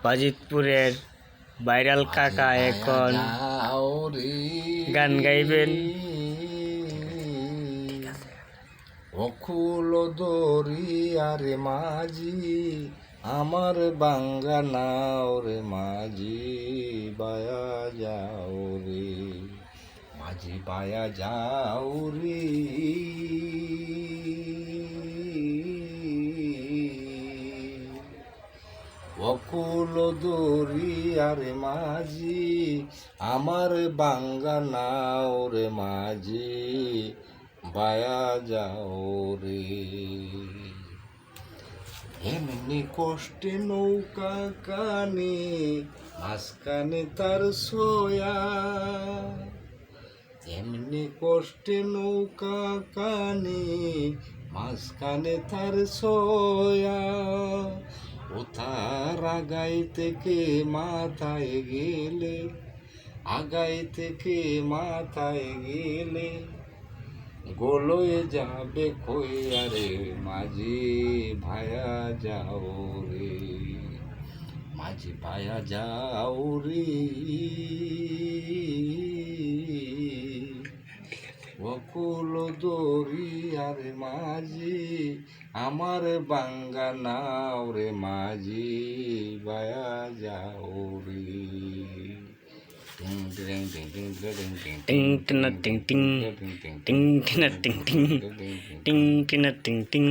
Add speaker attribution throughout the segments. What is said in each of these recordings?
Speaker 1: বাজিতপুরের viral কাকা এখন গান গাইবেন।
Speaker 2: অকুল দরিয়ারে মাঝি আমার বাঙ্গা নাও রে মাঝি বায়া যাও রে মাঝি বায়া যাও রে অকুল দরিয়ারে মাঝি আমার বাঙ্গা নাও রে মাঝি বায়া যাও রে এমনি কষ্টে নৌকা কানে মাঝখানে তার সোয়া এমনি কষ্টে নৌকা কানে মাঝখানে তার সোয়া ও তার আগাই থেকে মাথায় গেলে আগাই থেকে মাথায় গেলে গোলয়ে যাবে কইয়া রে মাঝি ভায়া যাও রে মাঝি ভায়া যাও রে অকুল দরিয়ারে মাঝি আমার বাঙ্গা নাও রে মাঝি ভায়া যাও রে
Speaker 1: টিং টিনা টিং টিং টিং টিনা টিং টিং টিং টিনা টিং টিং।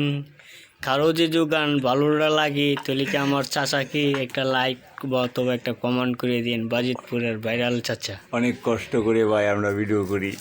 Speaker 1: কারো যে গান ভালো লাগে তাহলে কি আমার চাচাকে একটা লাইক বা অথবা একটা কমেন্ট করে দিন। বাজিতপুরের ভাইরাল চাচা,
Speaker 3: অনেক কষ্ট করে ভাই আমরা ভিডিও করি।